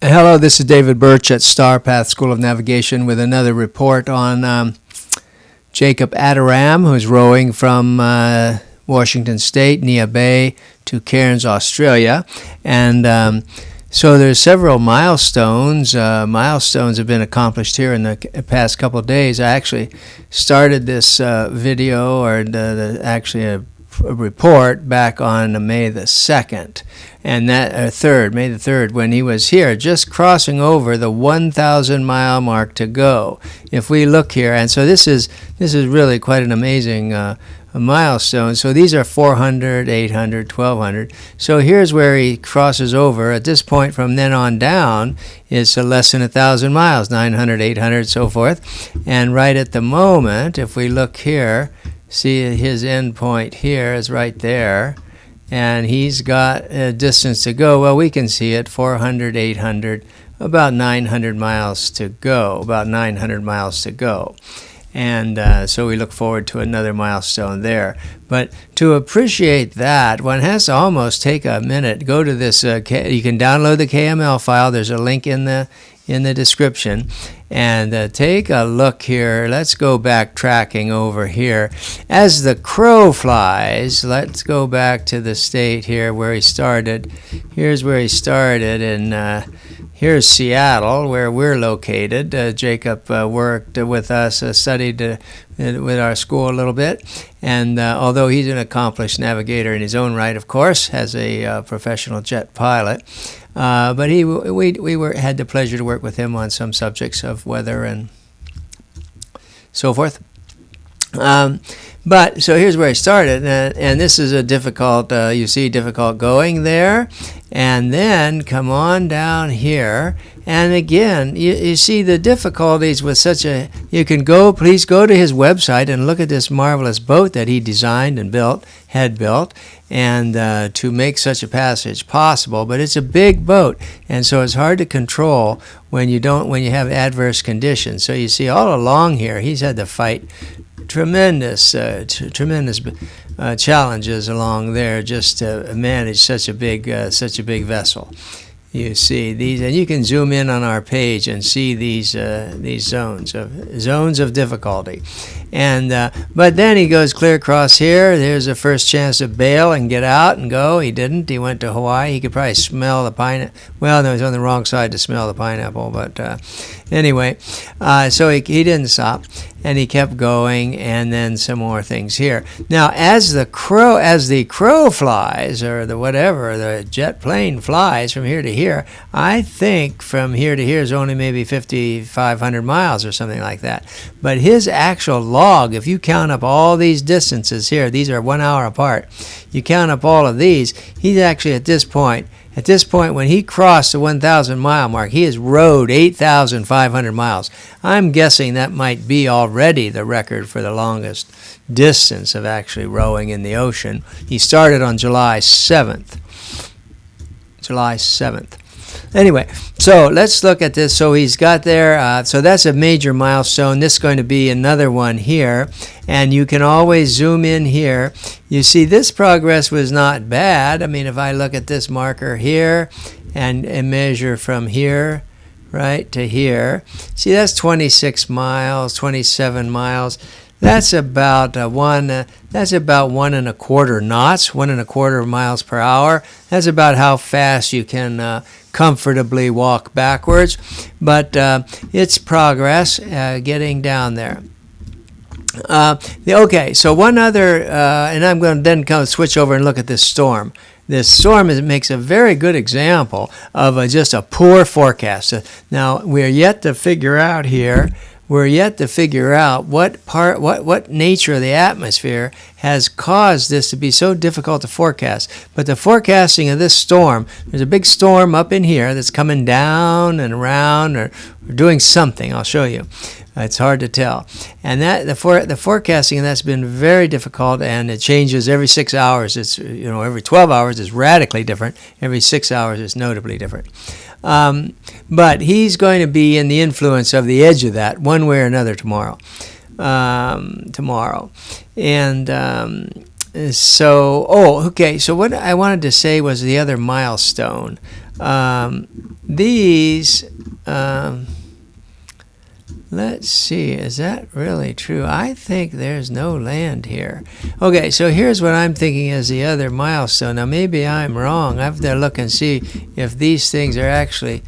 Hello, this is David Birch at Star Path School of Navigation with another report on Jacob Adoram, who's rowing from Washington State, Nia Bay, to Cairns, Australia. And so there's several milestones. Milestones have been accomplished here in the past couple of days. I actually started this video, or actually a report, back on May the 2nd. And that 3rd, May the 3rd, when he was here, just crossing over the 1,000 mile mark to go. If we look here, and so this is really quite an amazing milestone. So these are 400, 800, 1,200. So here's where he crosses over. At this point, from then on down, it's less than 1,000 miles, 900, 800, so forth. And right at the moment, if we look here, see his end point here is right there. And he's got a distance to go. Well, we can see it, 400, 800, about 900 miles to go, And so we look forward to another milestone there. But to appreciate that, one has to almost take a minute. Go to this, you can download the KML file. There's a link in the description. And take a look here. Let's go back tracking over here. As the crow flies, let's go back to the state here where he started. Here's where he started, and here's Seattle, where we're located. Jacob worked with us, studied with our school a little bit, and although he's an accomplished navigator in his own right, of course, as a professional jet pilot, but we had the pleasure to work with him on some subjects of weather and so forth. But so here's where I started, and this is a difficult, you see difficult going there, and then come on down here, and again, you see the difficulties with such a, please go to his website and look at this marvelous boat that he designed and had built, and to make such a passage possible. But it's a big boat, and so it's hard to control when you have adverse conditions. So you see all along here, he's had to fight tremendous challenges along there just to manage such a big vessel. You see these, and you can zoom in on our page and see these zones of difficulty. And but then he goes clear across here. There's a first chance to bail and get out and go. He didn't. He went to Hawaii. He could probably smell the pineapple. Well, no, he was on the wrong side to smell the pineapple. But anyway, so he didn't stop, and he kept going. And then some more things here. Now, as the crow flies, or the jet plane flies from here to here, I think from here to here is only maybe 5,500 miles or something like that. But his actual log, if you count up all these distances here, these are 1 hour apart, you count up all of these, he's actually at this point when he crossed the 1,000 mile mark, he has rowed 8,500 miles. I'm guessing that might be already the record for the longest distance of actually rowing in the ocean. He started on July 7th. Anyway, so let's look at this. So he's got there, so that's a major milestone. This is going to be another one here, and you can always zoom in here. You see this progress was not bad. I mean, if I look at this marker here and measure from here right to here, see that's 26 miles, 27 miles. That's about 1.25 knots, 1.25 miles per hour. That's about how fast you can comfortably walk backwards. But it's progress getting down there. Okay, so one other, and I'm going to then switch over and look at this storm. This storm makes a very good example of just a poor forecast. Now, we're yet to figure out here. We're yet to figure out what nature of the atmosphere has caused this to be so difficult to forecast. But the forecasting of this storm, there's a big storm up in here that's coming down and around or doing something. I'll show you. It's hard to tell. And that the forecasting of that's been very difficult, and it changes every 6 hours. It's every 12 hours is radically different. Every 6 hours is notably different. But he's going to be in the influence of the edge of that one way or another tomorrow. And so what I wanted to say was the other milestone. These, let's see, is that really true? I think there's no land here. Okay, so here's what I'm thinking is the other milestone. Now, maybe I'm wrong. I have to look and see if these things are actually...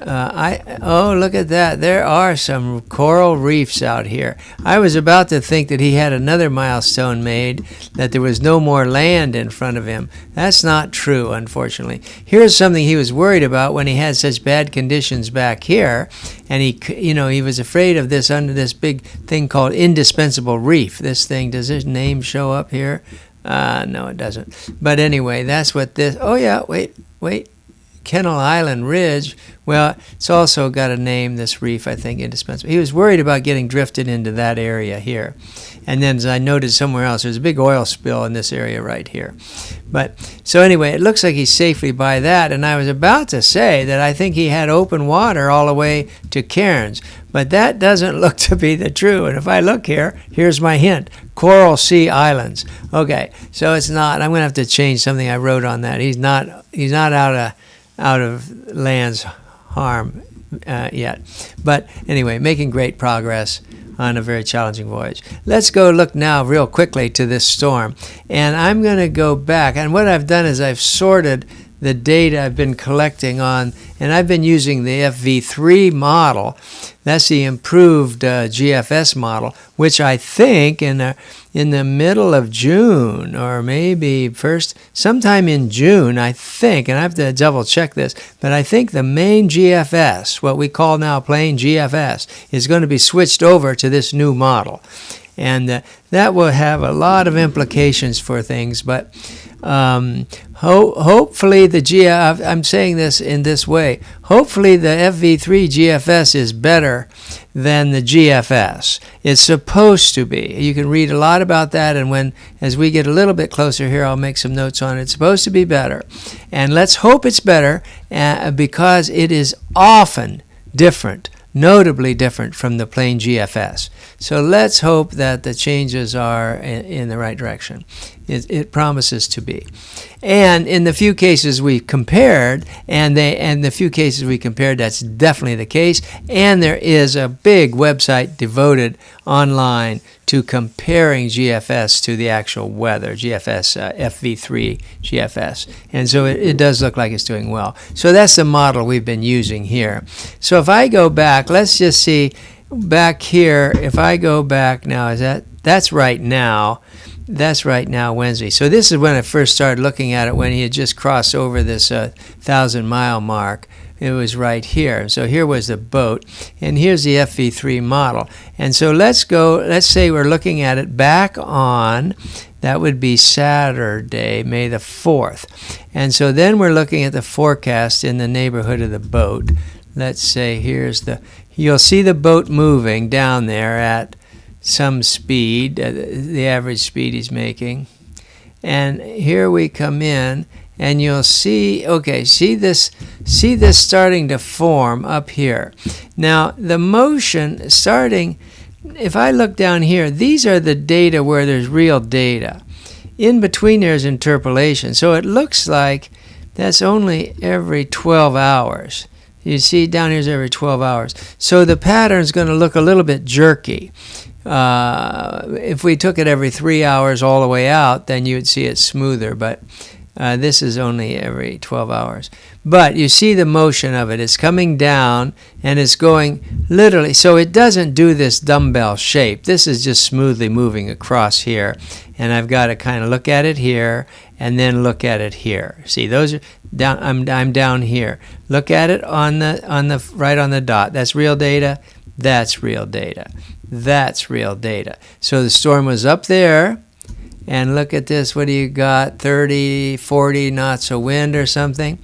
oh, look at that. There are some coral reefs out here. I was about to think that he had another milestone made, that there was no more land in front of him. That's not true, unfortunately. Here's something he was worried about when he had such bad conditions back here, and he was afraid of this under this big thing called indispensable reef. This thing, does his name show up here? No, it doesn't. But anyway, that's what this... Oh, yeah, wait. Kennel Island Ridge, well, it's also got a name, this reef, I think, indispensable. He was worried about getting drifted into that area here. And then, as I noted somewhere else, there's a big oil spill in this area right here. But, so anyway, it looks like he's safely by that, and I was about to say that I think he had open water all the way to Cairns, but that doesn't look to be the true. And if I look here, here's my hint, Coral Sea Islands. Okay, so it's not, I'm going to have to change something I wrote on that. He's not out of land's harm yet. But anyway, making great progress on a very challenging voyage. Let's go look now real quickly to this storm. And I'm going to go back. And what I've done is I've sorted the data I've been collecting on, and I've been using the FV3 model. That's the improved GFS model, which I think in the middle of June, or maybe sometime in June, I think, and I have to double check this, but I think the main GFS, what we call now plain GFS, is going to be switched over to this new model. And that will have a lot of implications for things, but hopefully I'm saying this in this way, hopefully the FV3 GFS is better than the GFS. It's supposed to be. You can read a lot about that, and as we get a little bit closer here, I'll make some notes on it. It's supposed to be better. And let's hope it's better because it is often different, notably different from the plain GFS. So let's hope that the changes are in the right direction. It promises to be. And in the few cases we compared, that's definitely the case. And there is a big website devoted online to comparing GFS to the actual weather, GFS, FV3 GFS. And so it does look like it's doing well. So that's the model we've been using here. So if I go back, let's just see back here, if I go back now, that's right now. That's right now, Wednesday. So this is when I first started looking at it, when he had just crossed over this 1,000-mile mark. It was right here. So here was the boat, and here's the FV3 model. And so let's say we're looking at it back on, that would be Saturday, May the 4th. And so then we're looking at the forecast in the neighborhood of the boat. Let's say you'll see the boat moving down there at some speed, the average speed he's making. And here we come in, and you'll see, see this starting to form up here. Now, the motion starting, if I look down here, these are the data where there's real data. In between there's interpolation. So it looks like that's only every 12 hours. You see down here's every 12 hours. So the pattern's going to look a little bit jerky. If we took it every 3 hours all the way out, then you would see it smoother, but this is only every 12 hours. But you see the motion of it. It's coming down, and it's going literally. So it doesn't do this dumbbell shape. This is just smoothly moving across here. And I've got to kind of look at it here, and then look at it here. See, those are down. I'm down here. Look at it on the right on the dot. That's real data. That's real data. That's real data. So the storm was up there, and look at this. What do you got? 30, 40 knots of wind or something.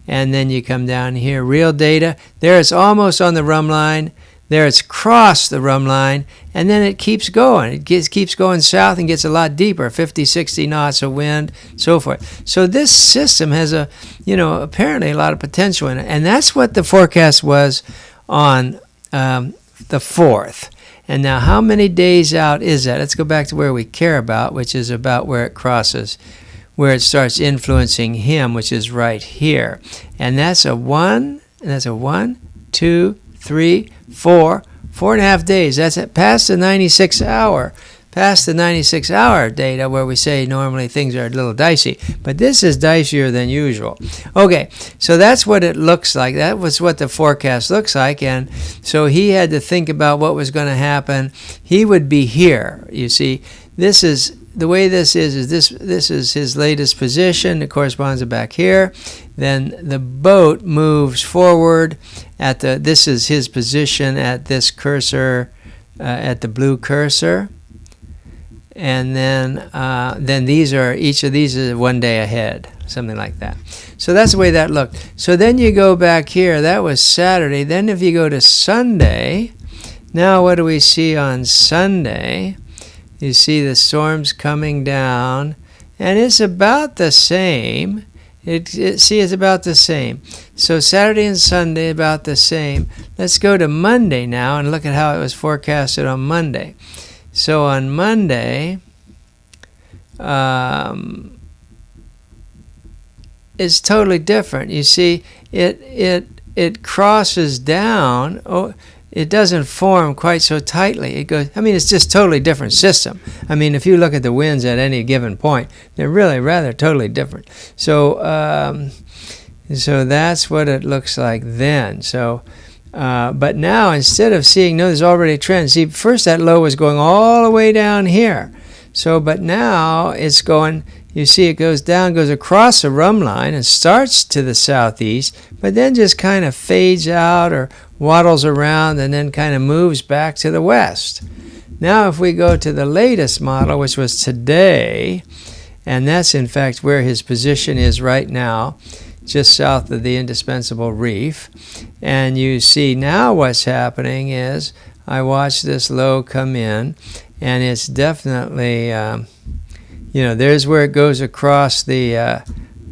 And then you come down here, real data. There it's almost on the rhumb line. There it's crossed the rhumb line, and then it keeps going. It keeps going south and gets a lot deeper, 50, 60 knots of wind, so forth. So this system has apparently a lot of potential in it. And that's what the forecast was on the 4th. And now how many days out is that? Let's go back to where we care about, which is about where it crosses. where it starts influencing him, which is right here. And that's a 1, and that's a 1, 2, 3, 4, 4.5 days. That's it, past the 96 hour. Past the 96 hour data where we say normally things are a little dicey. But this is dicier than usual. Okay, so that's what it looks like. That was what the forecast looks like. And so he had to think about what was going to happen. He would be here. You see, this is the way this is this is his latest position. It corresponds to back here. Then the boat moves forward at the, this is his position at this cursor, at the blue cursor. And then these are, each of these is 1 day ahead, something like that. So that's the way that looked. So then you go back here, that was Saturday. Then if you go to Sunday, now what do we see on Sunday? You see the storms coming down, and it's about the same. See, it's about the same. So Saturday and Sunday about the same. Let's go to Monday now and look at how it was forecasted on Monday. So on Monday, it's totally different. You see, it crosses down. Oh, it doesn't form quite so tightly. It goes. I mean, it's just totally different system. I mean, if you look at the winds at any given point, they're really rather totally different. So, so that's what it looks like then. So. But now, instead of seeing, no, there's already a trend. See, first that low was going all the way down here. So, but now it's going, you see it goes down, goes across the rhumb line and starts to the southeast, but then just kind of fades out or waddles around and then kind of moves back to the west. Now, if we go to the latest model, which was today, and that's in fact where his position is right now, just south of the indispensable reef. And you see now what's happening is I watch this low come in, and it's definitely, you know, there's where it goes across the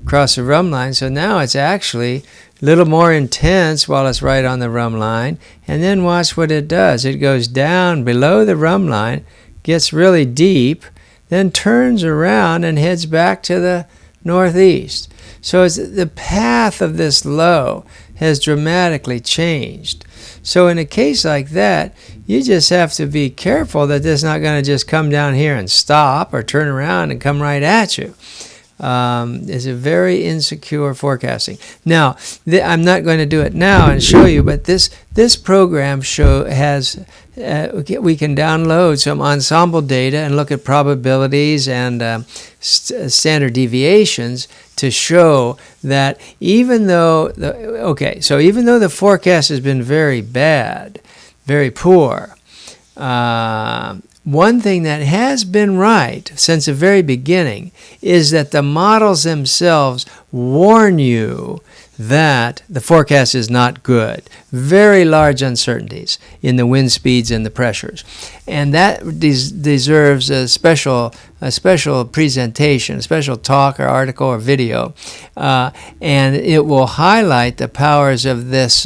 rhumb line. So now it's actually a little more intense while it's right on the rhumb line. And then watch what it does. It goes down below the rhumb line, gets really deep, then turns around and heads back to the northeast. So it's, the path of this low has dramatically changed. So in a case like that, you just have to be careful that this is not going to just come down here and stop or turn around and come right at you. It's a very insecure forecasting. Now, I'm not going to do it now and show you, but this program has we can download some ensemble data and look at probabilities and standard deviations to show that even though even though the forecast has been very bad, very poor, one thing that has been right since the very beginning is that the models themselves warn you that the forecast is not good. Very large uncertainties in the wind speeds and the pressures. And that deserves a special presentation, a special talk or article or video. And it will highlight the powers of this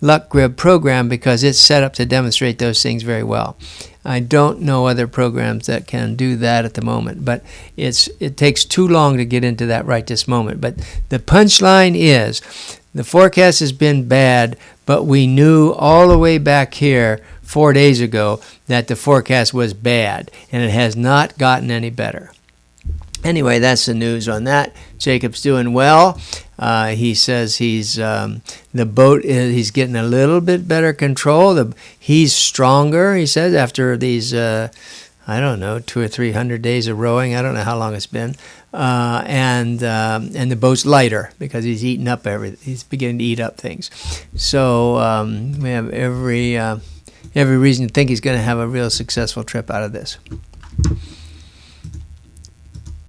Luck Grid program because it's set up to demonstrate those things very well. I don't know other programs that can do that at the moment, but it takes too long to get into that right this moment. But the punchline is the forecast has been bad, but we knew all the way back here 4 days ago that the forecast was bad, and it has not gotten any better. Anyway, that's the news on that. Jacob's doing well. He says he's the boat he's getting a little bit better control. He's stronger, he says, after these I don't know, 200 or 300 days of rowing. I don't know how long it's been. And the boat's lighter because he's eating up everything. He's beginning to eat up things. So we have every reason to think he's going to have a real successful trip out of this.